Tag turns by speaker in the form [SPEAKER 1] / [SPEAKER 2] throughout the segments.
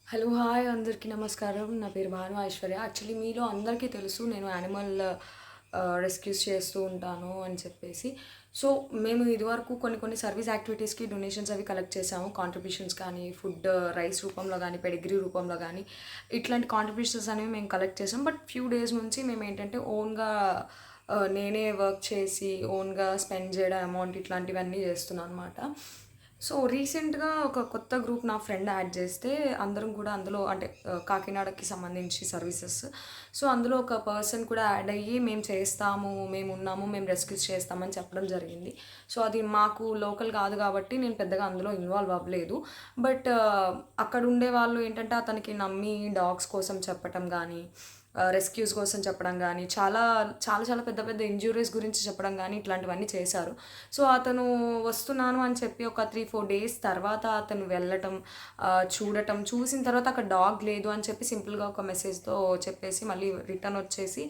[SPEAKER 1] Hello hi అందరికీ నమస్కారం. నా పేరు భాను ఐశ్వర్య. యాక్చువల్లీ మీలో అందరికీ తెలుసు నేను యానిమల్ రెస్క్యూస్ చేస్తూ ఉంటాను అని చెప్పేసి. సో, మేము ఇదివరకు కొన్ని సర్వీస్ యాక్టివిటీస్‌కి డొనేషన్స్ అవి కలెక్ట్ చేసాము. కాంట్రిబ్యూషన్స్ కానీ, ఫుడ్ రైస్ రూపంలో గానీ, పెడిగ్రీ రూపంలో గానీ, ఇట్లాంటి కాంట్రిబ్యూషన్స్ అనేవి మేము కలెక్ట్ చేసాం. బట్ ఫ్యూ డేస్ నుంచి మేమేంటంటే ఓన్‌గా నేనే వర్క్ చేసి, ఓన్‌గా స్పెండ్ చేయడం అమౌంట్ ఇట్లాంటివన్నీ చేస్తున్నాను అనమాట. సో, రీసెంట్‌గా ఒక కొత్త గ్రూప్ నా ఫ్రెండ్ యాడ్ చేస్తే, అందరం కూడా అందులో అంటే కాకినాడకి సంబంధించి సర్వీసెస్. సో, అందులో ఒక పర్సన్ కూడా యాడ్ అయ్యి, మేము చేస్తాము, మేమున్నాము, మేము రెస్క్యూస్ చేస్తామని చెప్పడం జరిగింది. సో, అది మాకు లోకల్ కాదు కాబట్టి నేను పెద్దగా అందులో ఇన్వాల్వ్ అవ్వలేదు. బట్ అక్కడ ఉండే వాళ్ళు ఏంటంటే అతనికి నమ్మి డాగ్స్ కోసం చెప్పటం గానీ, రెస్క్యూస్ కోసం చెప్పడం గానీ, చాలా పెద్ద పెద్ద ఇంజ్యూరీస్ గురించి చెప్పడం గానీ, ఇట్లాంటివన్నీ చేశారు. సో, అతను వస్తున్నాను అని చెప్పి ఒక 3, 4 డేస్ తర్వాత అతను వెళ్ళటం, చూడటం, చూసిన తర్వాత అక్కడ డాగ్ లేదు అని చెప్పి సింపుల్‌గా ఒక మెసేజ్‌తో చెప్పేసి మళ్ళీ రిటర్న్ వచ్చేసి,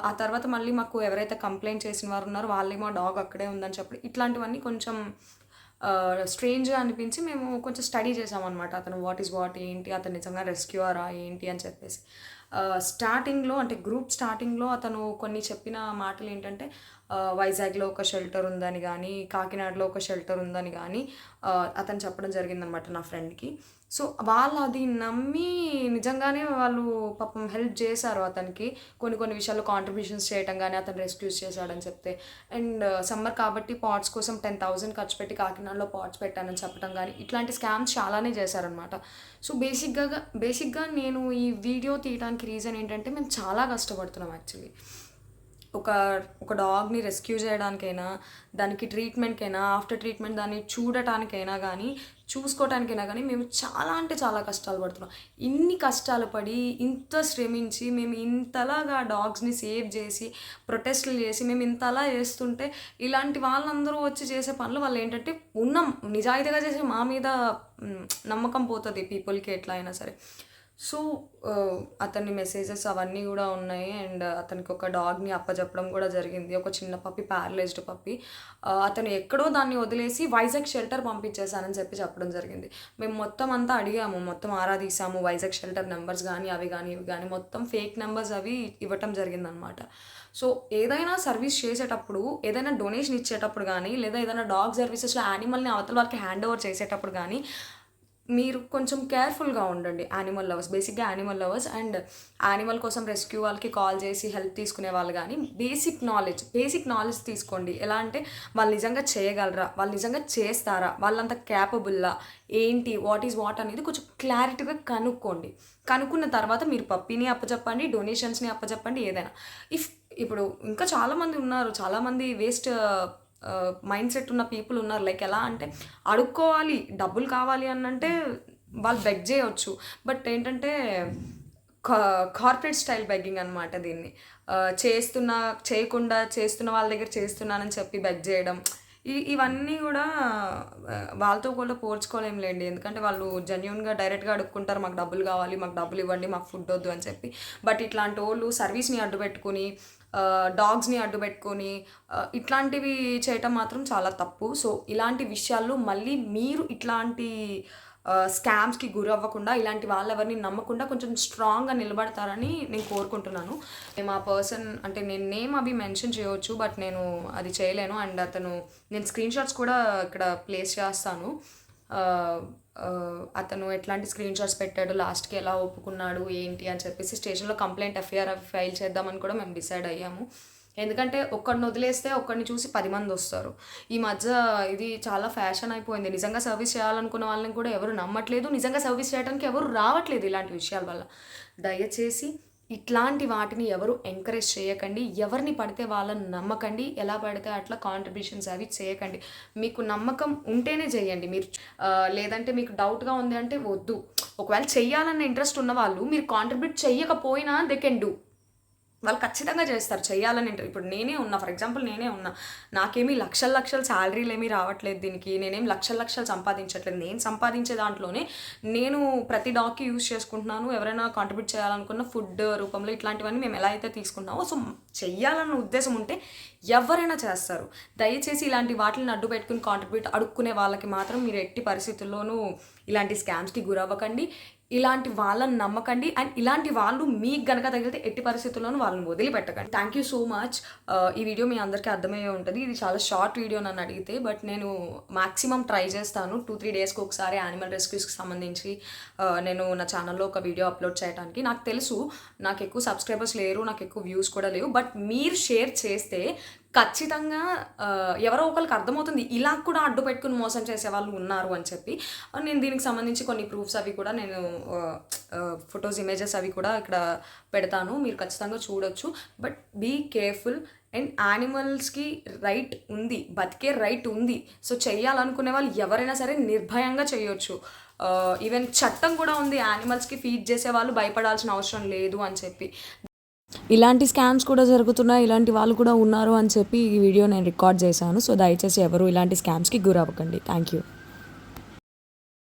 [SPEAKER 1] ఆ తర్వాత మళ్ళీ మాకు ఎవరైతే కంప్లెయింట్ చేసిన వారు ఉన్నారో వాళ్ళేమో డాగ్ అక్కడే ఉందని చెప్పడం, ఇట్లాంటివన్నీ కొంచెం స్ట్రేంజ్‌గా అనిపించి మేము కొంచెం స్టడీ చేసామనమాట. అతను వాట్ ఈస్ వాట్, ఏంటి, అతను నిజంగా రెస్క్యూయరా ఏంటి అని చెప్పేసి. స్టార్టింగ్‌లో అంటే గ్రూప్ స్టార్టింగ్‌లో అతను కొన్ని చెప్పిన మాటలేంటంటే, వైజాగ్‌లో ఒక షెల్టర్ ఉందని గానీ, కాకినాడలో ఒక షెల్టర్ ఉందని గానీ అతను చెప్పడం జరిగిందనమాట నా ఫ్రెండ్‌కి. సో, వాళ్ళది నమ్మి నిజంగానే వాళ్ళు పాపం హెల్ప్ చేశారు అతనికి. కొన్ని విషయాల్లో కాంట్రిబ్యూషన్స్ చేయటం గానీ, అతను రెస్క్యూస్ చేశాడని చెప్తే. అండ్ సమ్మర్ కాబట్టి పాట్స్ కోసం 10,000 ఖర్చు పెట్టి కాకినాడలో పాట్స్ పెట్టానని చెప్పడం గానీ, ఇట్లాంటి స్కామ్స్ చాలానే చేశారనమాట. సో, బేసిక్‌గా నేను ఈ వీడియో తీయడానికి రీజన్ ఏంటంటే, మేము చాలా కష్టపడుతున్నాం యాక్చువల్లీ. ఒక ఒక డాగ్‌ని రెస్క్యూ చేయడానికైనా, దానికి ట్రీట్మెంట్‌కైనా, ఆఫ్టర్ ట్రీట్మెంట్ దాన్ని చూడటానికైనా గానీ, చూసుకోవటానికైనా గానీ, మేము చాలా అంటే చాలా కష్టాలు పడుతున్నాం. ఇన్ని కష్టాలు పడి, ఇంత శ్రమించి, మేము ఇంతలాగా డాగ్స్‌ని సేవ్ జేసి, ప్రొటెస్ట్‌లు జేసి, మేము ఇంతలా చేస్తుంటే, ఇలాంటి వాళ్ళందరూ వచ్చి చేసే పనులు వాళ్ళేంటంటే, ఉన్నాం నిజాయితీగా చేసే మా మీద నమ్మకం పోతది పీపుల్‌కి ఎట్లా అయినా సరే. సో, అతని మెసేజెస్ అవన్నీ గూడా ఉన్నాయి. అండ్ అతనికి ఒక డాగ్‌ని అప్పజెప్పడం గూడా జరిగింది. ఒక చిన్న పప్పీ, ప్యారలైజ్డ్ పప్పీ. అతను ఎక్కడో దాన్ని వదిలేసి వైజాగ్ షెల్టర్ పంపించేసానని చెప్పడం జరిగింది. మేము మొత్తం అంతా అడిగాము. మొత్తం ఆరా తీసాము. వైజాగ్ షెల్టర్ నంబర్స్ గానీ, అవి గానీ, ఇవి గానీ మొత్తం ఫేక్ నంబర్స్ అవి ఇవ్వటం జరిగిందనమాట. సో, ఏదైనా సర్వీస్ చేసేటప్పుడు, ఏదైనా డొనేషన్ ఇచ్చేటప్పుడు గానీ, లేదా ఏదైనా డాగ్ సర్వీసెస్‌లో యానిమల్‌ని అవతల వాళ్ళకి హ్యాండ్ ఓవర్ చేసేటప్పుడు గానీ, మీరు కొంచెం కేర్‌ఫుల్‌గా ఉండండి. యానిమల్ లవర్స్, బేసిక్‌గా యానిమల్ లవర్స్ అండ్ యానిమల్ కోసం రెస్క్యూ వాళ్ళకి కాల్ చేసి హెల్ప్ తీసుకునే వాళ్ళు గానీ, బేసిక్ నాలెడ్జ్ తీసుకోండి. ఎలా అంటే వాళ్ళు నిజంగా చేయగలరా? వాళ్ళు నిజంగా చేస్తారా? వాళ్ళంత క్యాపబుల్లా? ఏంటి? వాట్ ఈస్ వాట్ అనేది కొంచెం క్లారిటీగా కనుక్కోండి. కనుక్కున్న తర్వాత మీరు పప్పీని అప్పచెప్పండి, డొనేషన్స్‌ని అప్పచెప్పండి ఏదైనా. ఇప్పుడు ఇంకా చాలామంది ఉన్నారు. చాలామంది మైండ్ సెట్ ఉన్న పీపుల్ ఉన్నారు. లైక్ ఎలా అంటే అడుక్కోవాలి, డబ్బులు కావాలి అనంటే వాళ్ళు బెగ్ చేయొచ్చు. బట్ ఏంటంటే కా కార్పొరేట్ స్టైల్ బెగ్గింగ్ అనమాట దీన్ని. చేయకుండా చేస్తున్న వాళ్ళ దగ్గర చేస్తున్నానని చెప్పి బెగ్ చేయడం. ఇవన్నీ గూడా వాళ్ళతో కూడా పోల్చుకోలేంలేండి. ఎందుకంటే వాళ్ళు జెన్యూన్‌గా డైరెక్ట్‌గా అడుక్కుంటారు. మాకు డబ్బులు కావాలి, మాకు డబ్బులు ఇవ్వండి, మాకు ఫుడ్ వద్దు అని చెప్పి. బట్ ఇట్లాంటోళ్ళు సర్వీస్‌ని అడ్డుపెట్టుకొని, డాగ్స్‌ని అడ్డుపెట్టుకొని ఇట్లాంటివి చేయటం మాత్రం చాలా తప్పు. సో, ఇలాంటి విషయాల్లో మళ్ళీ మీరు ఇట్లాంటి స్కామ్స్‌కి గురవ్వకుండా, ఇలాంటి వాళ్ళెవరిని నమ్మకుండా కొంచెం స్ట్రాంగ్‌గా నిలబడతారని నేను కోరుకుంటున్నాను. మేము ఆ పర్సన్ అంటే నేను నేమ్ అవి మెన్షన్ చేయొచ్చు. బట్ నేను అది చేయలేను. అండ్ నేను స్క్రీన్ షాట్స్ కూడా ఇక్కడ ప్లేస్ చేస్తాను. అతను ఎట్లాంటి స్క్రీన్ షాట్స్ పెట్టాడు, లాస్ట్‌కి ఎలా ఒప్పుకున్నాడు, ఏంటి అని చెప్పేసి స్టేషన్‌లో కంప్లెయింట్ ఎఫ్ఐఆర్ ఫైల్ చేద్దామని కూడా మేము డిసైడ్ అయ్యాము. ఎందుకంటే ఒక్కడిని వదిలేస్తే ఒక్కడిని చూసి 10 మందొస్తారు. ఈ మధ్య ఇది చాలా ఫ్యాషన్ అయిపోయింది. నిజంగా సర్వీస్ చేయాలనుకున్న వాళ్ళని కూడా ఎవరు నమ్మట్లేదు. నిజంగా సర్వీస్ చేయడానికి ఎవరు రావట్లేదు ఇలాంటి విషయాల వల్ల. దయచేసి ఇట్లాంటి వాటిని ఎవరు ఎంకరేజ్ చేయకండి. ఎవరిని పడితే వాళ్ళని నమ్మకండి. ఎలా పడితే అట్లా కాంట్రిబ్యూషన్స్ అవి చేయకండి. మీకు నమ్మకం ఉంటేనే చేయండి. లేదంటే మీకు డౌట్‌గా ఉంది అంటే వద్దు. ఒకవేళ చెయ్యాలన్న ఇంట్రెస్ట్ ఉన్నవాళ్ళు మీరు కాంట్రిబ్యూట్ చెయ్యకపోయినా దే కెన్ డూ. వాళ్ళు ఖచ్చితంగా చేస్తారు. చెయ్యాలని ఇప్పుడు ఫర్ ఎగ్జాంపుల్ నేనే ఉన్నా. నాకేమి లక్షల సాలరీలేమీ రావట్లేదు దీనికి. నేనేం లక్షలు సంపాదించట్లేదు. నేను సంపాదించే దాంట్లోనే నేను ప్రతి డాగ్‌కి యూజ్ చేసుకుంటున్నాను. ఎవరైనా కాంట్రిబ్యూట్ చేయాలనుకున్న ఫుడ్ రూపంలో ఇట్లాంటివన్నీ మేము ఎలా అయితే తీసుకున్నామో, సో, చెయ్యాలన్న ఉద్దేశం ఉంటే ఎవరైనా చేస్తారు. దయచేసి ఇలాంటి వాటిని అడ్డు పెట్టుకుని అడుక్కునే వాళ్ళకి మాత్రం మీరు ఎట్టి పరిస్థితుల్లోనూ ఇలాంటి స్కామ్స్‌కి గురవ్వకండి. ఇలాంటి వాళ్ళని నమ్మకండి. అండ్ ఇలాంటి వాళ్ళు మీకు గనక తగిలితే ఎట్టి పరిస్థితుల్లోనూ వాళ్ళని వదిలిపెట్టకండి. Thank you so much. ఈ వీడియో మీ అందరికీ అర్థమయ్యే ఉంటుంది. ఇది చాలా షార్ట్ వీడియో నన్ను అడిగితే, బట్ నేను మాక్సిమం ట్రై చేస్తాను 2-3 డేస్కి ఒకసారి యానిమల్ రెస్క్యూస్కి సంబంధించి నేను నా ఛానల్లో ఒక వీడియో అప్లోడ్ చేయడానికి. నాకు తెలుసు నాకు ఎక్కువ సబ్స్క్రైబర్స్ లేరు, నాకు ఎక్కువ వ్యూస్ కూడా లేవు, బట్ మీరు షేర్ చేస్తే ఖచ్చితంగా ఎవరో ఒకరికి అర్థమవుతుంది ఇలా కూడా అడ్డు పెట్టుకుని మోసం చేసే వాళ్ళు ఉన్నారు అని చెప్పి. నేను దీనికి సంబంధించి కొన్ని ప్రూఫ్స్ అవి కూడా నేను ఫొటోస్, ఇమేజెస్ అవి కూడా ఇక్కడ పెడతాను, మీరు ఖచ్చితంగా చూడొచ్చు. But be careful. అండ్ యానిమల్స్కి రైట్ ఉంది, బతికే రైట్ ఉంది. సో చెయ్యాలనుకునే వాళ్ళు ఎవరైనా సరే నిర్భయంగా చేయొచ్చు. ఈవెన్ చట్టం కూడా ఉంది, యానిమల్స్కి ఫీడ్ చేసే వాళ్ళు భయపడాల్సిన అవసరం లేదు అని చెప్పి. ఇలాంటి స్కామ్స్ కూడా జరుగుతున్నాయి, ఇలాంటి వాళ్ళు కూడా ఉన్నారు అని చెప్పి ఈ వీడియో నేను రికార్డ్ చేశాను. సో దయచేసి ఎవరు ఇలాంటి స్కామ్స్కి గురవ్వకండి. Thank you.